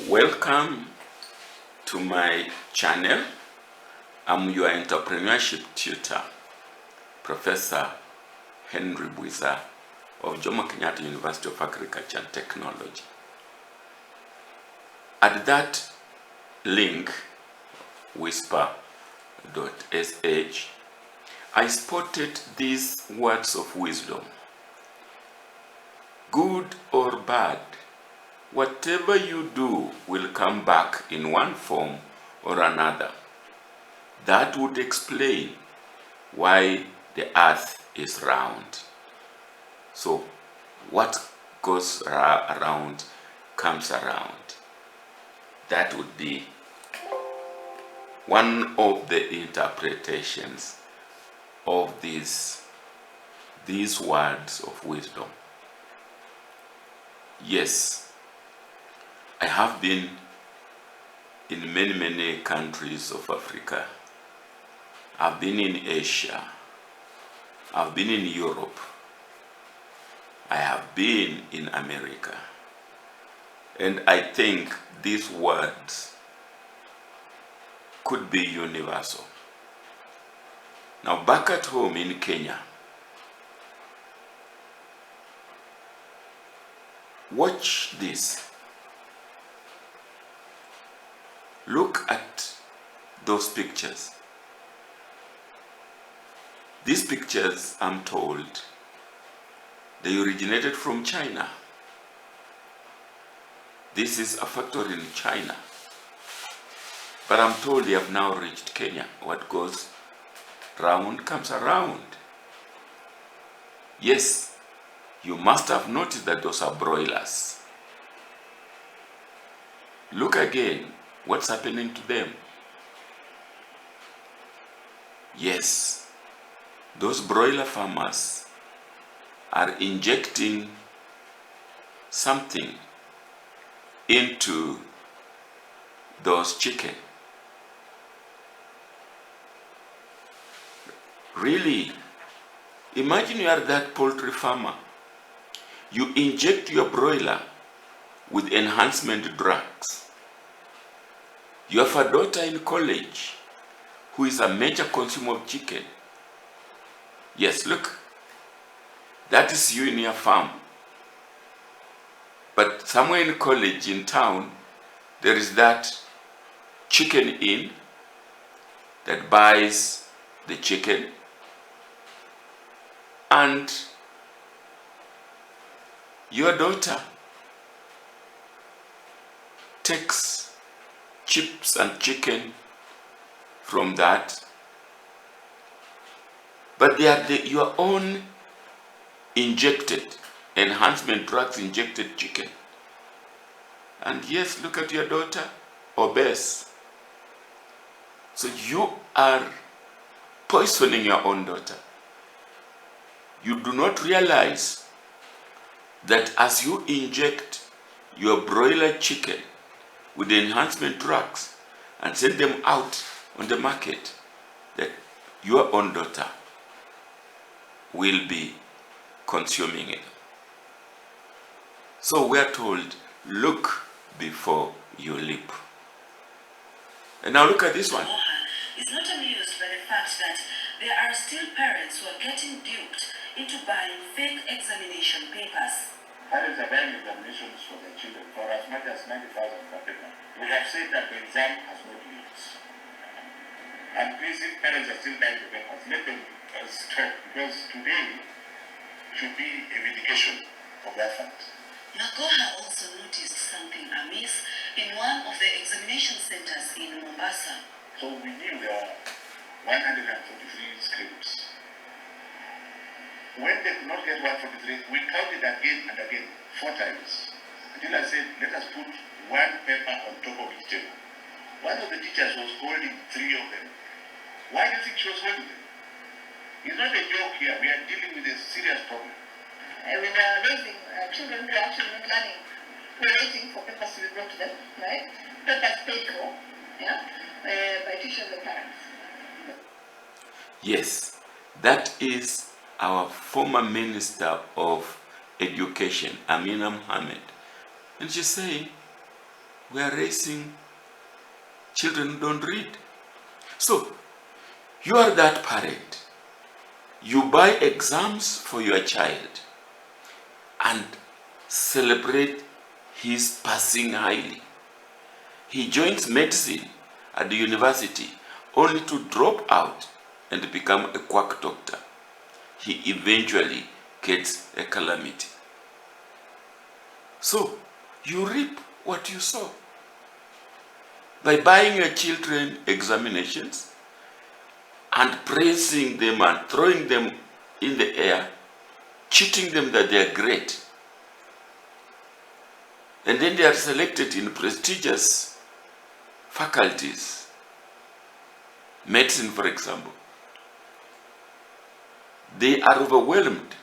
Welcome to my channel. I'm your entrepreneurship tutor, Professor Henry Bwiza of Jomo Kenyatta University of Agriculture and Technology. At that link, whisper.sh, I spotted these words of wisdom. Good or bad, whatever you do will come back in one form or another. That would explain why the earth is round. So, what goes around comes around. That would be one of the interpretations of these words of wisdom. Yes, I have been in many countries of Africa. I've been in Asia. I've been in Europe. I have been in America. And I think these words could be universal. Now, back at home in Kenya, watch this. Look at those pictures. These pictures, I'm told, they originated from China. This is a factory in China. But I'm told they have now reached Kenya. What goes round comes around. Yes, you must have noticed that those are broilers. Look again. What's happening to them? Yes, those broiler farmers are injecting something into those chicken. Really, imagine you are that poultry farmer. You inject your broiler with enhancement drugs. You have a daughter in college who is a major consumer of chicken. Yes, look, that is you in your farm. But somewhere in college, in town, there is that chicken inn that buys the chicken, and your daughter takes chips and chicken from that, but they are your own injected, enhancement drugs injected chicken. And yes, look at your daughter, obese. So you are poisoning your own daughter. You do not realize that as you inject your broiler chicken with the enhancement drugs and send them out on the market, that your own daughter will be consuming it. So we are told, look before you leap. And now look at this one. Is not amused by the fact that there are still parents who are getting duped into buying fake examination papers. Parents are buying examinations for their children for as much as 90,000 per paper. We have said that the exam has no limits. And please, if parents are still buying the papers, let them stop, because today should be a vindication of that fact. Magoha also noticed something amiss in one of the examination centers in Mombasa. So we knew there are 143 scripts. When they could not get 143, we counted again and again, 4 times. Until I said, let us put one paper on top of each table. One of the teachers was holding 3 of them. Why do you think she was holding them? It's not a joke here. We are dealing with a serious problem. We were raising children who are actually not learning. We're waiting for papers to be brought to them, right? Papers paid for, by teachers and parents. Yes, that is our former Minister of Education, Amina Mohammed. And she's saying, we are raising children who don't read. So, you are that parent. You buy exams for your child and celebrate his passing highly. He joins medicine at the university only to drop out and become a quack doctor. He eventually gets a calamity. So, you reap what you sow. By buying your children examinations and praising them and throwing them in the air, cheating them that they are great. And then they are selected in prestigious faculties. Medicine, for example. They are overwhelmed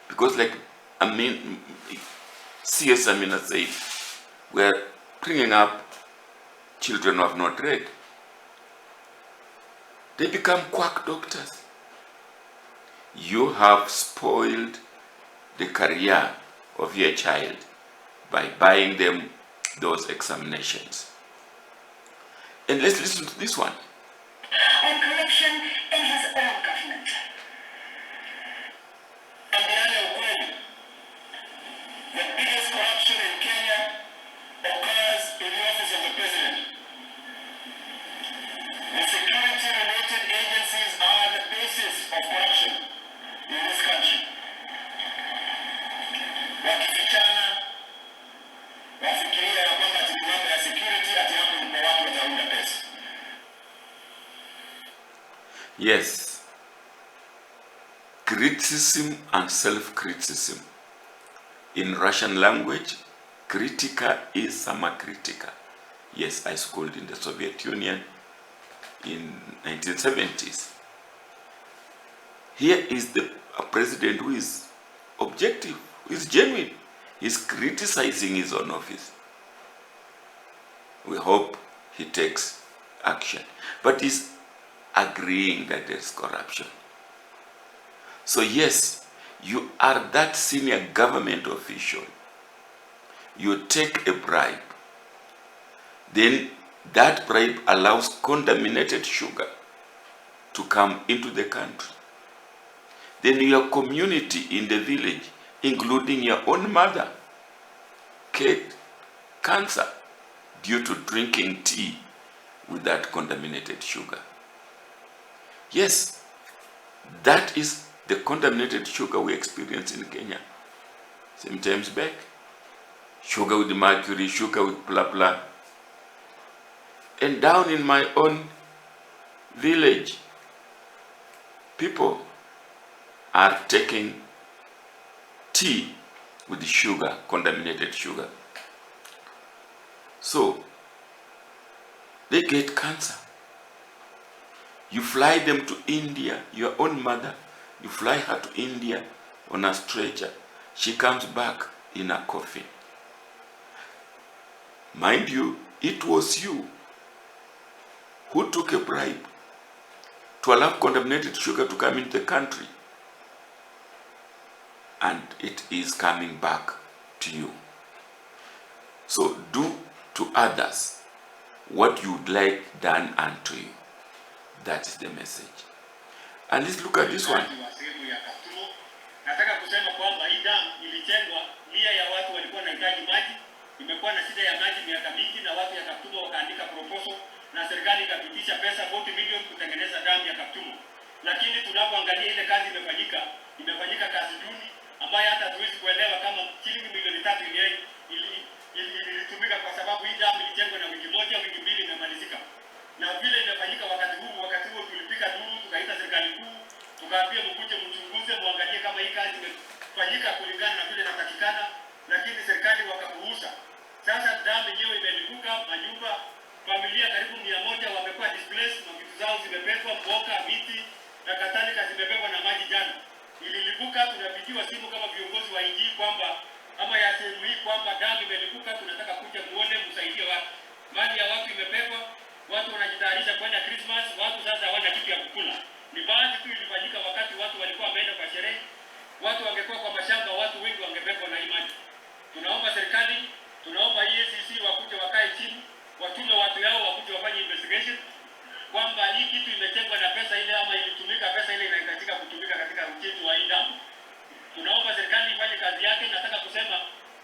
because, like C.S. Amina said, we are bringing up children who have not read. They become quack doctors. You have spoiled the career of your child by buying them those examinations. And let's listen to this one. On corruption in his own government. The biggest corruption in Kenya occurs in the office of the president. The security-related agencies are the basis of corruption in this country. Wakifichana, wafikiria ya kwamba ati mambo ya security ati hapo ndipo watu wataunda pesa. Yes. Criticism and self-criticism. In Russian language, kritika is samakritika. Yes, I schooled in the Soviet Union in 1970s. Here is a president who is objective, who is genuine. He's criticizing his own office. We hope he takes action. But he's agreeing that there's corruption. So yes, you are that senior government official. You take a bribe. Then that bribe allows contaminated sugar to come into the country. Then your community in the village, including your own mother, get cancer due to drinking tea with that contaminated sugar. Yes, that is the contaminated sugar we experience in Kenya. Sometimes back, sugar with mercury, sugar with blah blah. And down in my own village, people are taking tea with sugar, contaminated sugar. So, they get cancer. You fly them to India, your own mother, you fly her to India on a stretcher. She comes back in a coffin. Mind you, it was you who took a bribe to allow contaminated sugar to come into the country. And it is coming back to you. So do to others what you would like done unto you. That is the message. And let's look at this one. Nataka kusema kwamba hii damu ilijengwa, mia ya watu walikuwa wanahitaji maji, imekuwa na shida ya maji miaka mingi, na watu ya Kaptumo wakaandika proposal na serikali ikapitisha pesa 40 milioni kutengeneza damu ya Kaptumo. Lakini tunapoangalia ile kazi imefanyika kazi duni ambayo hata hatuwezi kuelewa kama shilingi milioni 3 ilitumika, kwa sababu hii damu ilijengwa na wiki moja, wiki mbili imemalizika. Na vile imefanyika wakati huo tulipika duru, tukaita serikali kuu, tukaambia mkuje mchunguze, muangalie kama hii kazi imefanyika kulingana na vile inatakikana, lakini serikali wakapuuza. Sasa damu yenyewe imelipuka, manyumba, familia karibu 100 wamekuwa displaced, vitu zao zimebebwa, mboga, miti na kadhalika zimebebwa na maji jana. Ililipuka, tunapigiwa simu kama viongozi wa nchi kwamba ama ya sehemu hii kwamba damu imelipuka, tunataka kuja muone, msaidie watu. Mali ya watu imebebwa, watu wanajitayarisha kwenda Christmas, watu sasa hawana kitu ya kukula. Ni baadhi tu ilifanyika wakati watu walikuwa wameenda kwa sherehe, watu wangekuwa kwa mashamba, watu wengi wangebebwa na hii maji. Tunaomba serikali Tunaomba EACC wakuje wakae chini, watume watu yao wakuje wafanye investigation kwamba hii kitu imetengwa na pesa ile ama ilitumika pesa ile inahitajika kutumika katika ujenzi wa hii damu. Tunaomba serikali ifanye kazi yake. Nataka kusema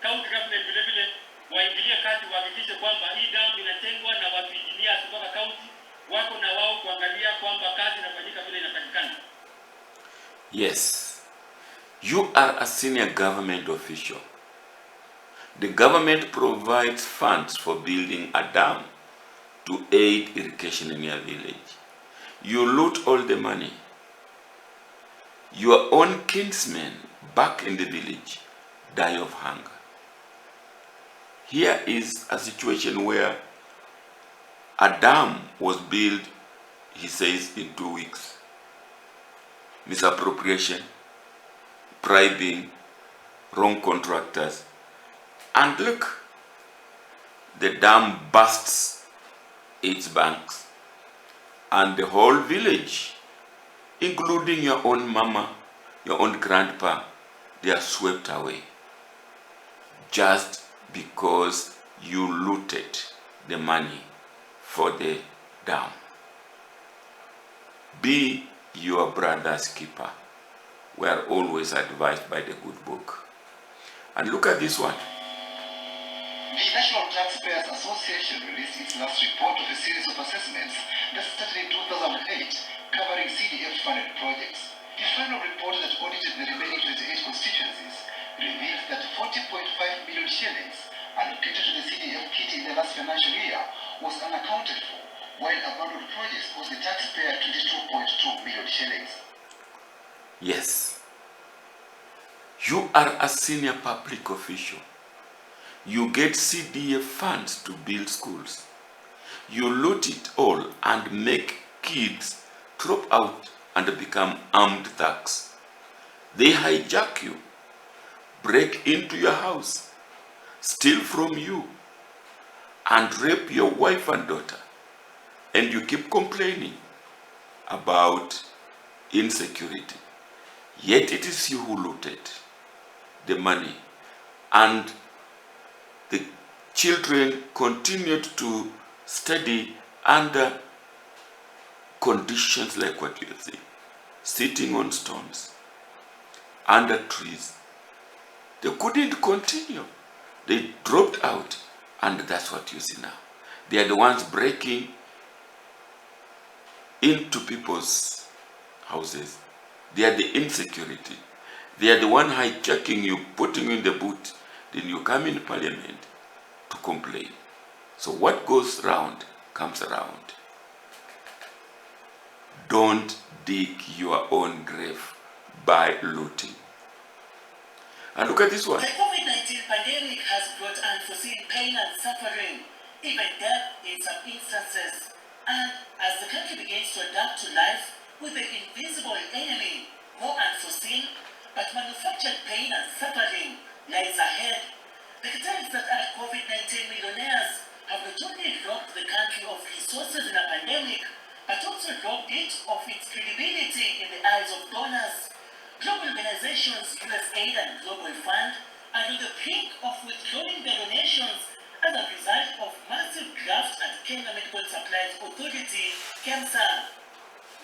county government vile vile waingilie kati, wahakikishe kwamba hii damu inatengwa na watu engineers kutoka county wako na wao kuangalia kwamba kazi inafanyika vile inatakikana. Yes. You are a senior government official. The government provides funds for building a dam to aid irrigation in your village. You loot all the money. Your own kinsmen back in the village die of hunger. Here is a situation where a dam was built, he says, in 2 weeks. Misappropriation, bribing, wrong contractors. And look, the dam bursts its banks, and the whole village, including your own mama, your own grandpa, they are swept away just because you looted the money for the dam. Be your brother's keeper. We are always advised by the good book. And look at this one. The National Taxpayers Association released its last report of a series of assessments that started in 2008, covering CDF-funded projects. The final report that audited the remaining 28 constituencies revealed that 40.5 million shillings allocated to the CDF kit in the last financial year was unaccounted for, while abandoned projects cost the taxpayer 22.2 million shillings. Yes. You are a senior public official. You get CDF funds to build schools. You loot it all and make kids drop out and become armed thugs. They hijack you, break into your house, steal from you, and rape your wife and daughter. And you keep complaining about insecurity. Yet it is you who looted the money, and the children continued to study under conditions like what you see, sitting on stones, under trees. They couldn't continue. They dropped out, and that's what you see now. They are the ones breaking into people's houses. They are the insecurity. They are the one hijacking you, putting you in the boot. Then you come in parliament to complain. So what goes round comes around. Don't dig your own grave by looting. And look at this one. The COVID-19 pandemic has brought unforeseen pain and suffering, even death in some instances. And as the country begins to adapt to life with the invisible enemy, more unforeseen but manufactured pain and suffering lies ahead. The tales that are COVID-19 millionaires have not only robbed the country of resources in a pandemic, but also robbed it of its credibility in the eyes of donors. Global organizations, USAID and Global Fund, are on the brink of withdrawing their donations as a result of massive graft at Kenya Medical Supplies Authority, KEMSA.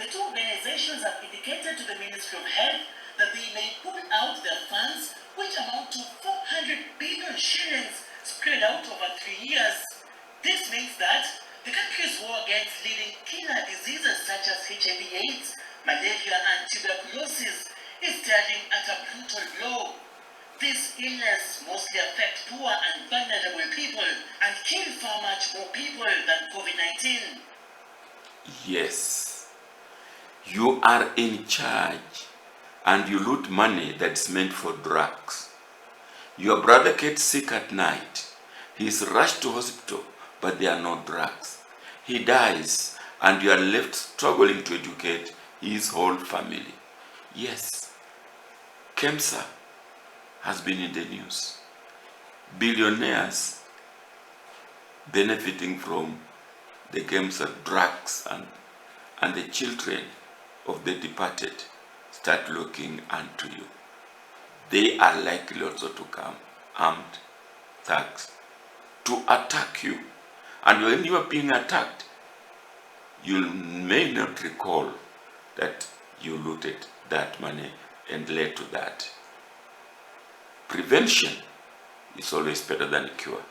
The two organizations have indicated to the Ministry of Health that they may pull out their funds, which amount to 400 billion shillings spread out over 3 years. This means that the country's war against leading killer diseases such as HIV/AIDS, malaria and tuberculosis is staring at a brutal blow. This illness mostly affects poor and vulnerable people and kill far much more people than COVID-19. Yes. You are in charge and you loot money that's meant for drugs. Your brother gets sick at night. He is rushed to hospital, but there are no drugs. He dies and you are left struggling to educate his whole family. Yes, KEMSA has been in the news. Billionaires benefiting from the KEMSA drugs, and the children of the departed start looking unto you. They are likely also to come armed thugs to attack you. And when you are being attacked, you may not recall that you looted that money and led to that. Prevention is always better than cure.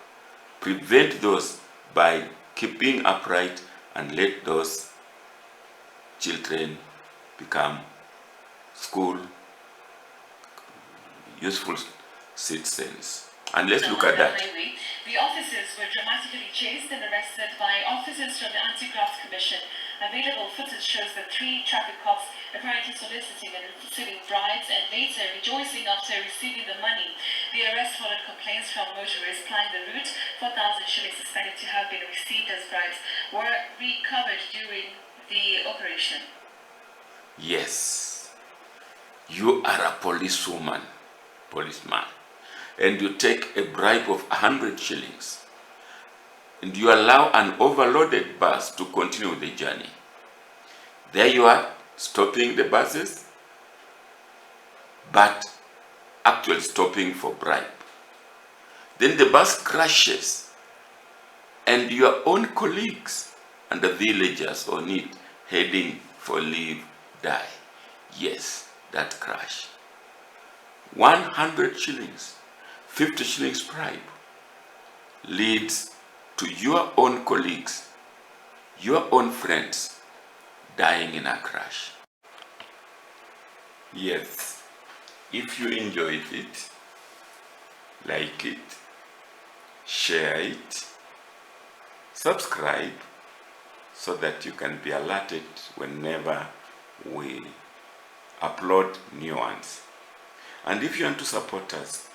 Prevent those by keeping upright and let those children become school useful citizens. And let's look at that. Highway, the officers were dramatically chased and arrested by officers from the Anti-Graft Commission. Available footage shows the 3 traffic cops apparently soliciting and receiving bribes and later rejoicing after receiving the money. The arrest followed complaints from motorists plying the route. 4,000 shillings suspected to have been received as bribes were recovered during the operation. Yes, you are a policeman, and you take a bribe of 100 shillings and you allow an overloaded bus to continue the journey. There you are, stopping the buses, but actually stopping for bribe. Then the bus crashes and your own colleagues and the villagers on it heading for leave die. Yes, that crash. 100 shillings, 50 shillings bribe leads to your own colleagues, your own friends dying in a crash. Yes, if you enjoyed it, like it, share it, subscribe so that you can be alerted whenever we upload new ones. And if you want to support us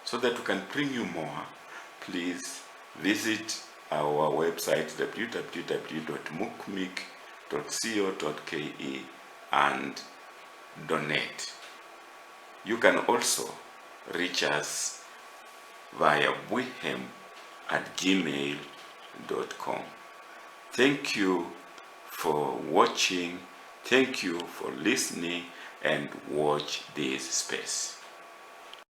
so that we can bring you more, please visit our website www.mukmik.co.ke and donate. You can also reach us via bwihem@gmail.com. Thank you for watching. Thank you for listening, and watch this space.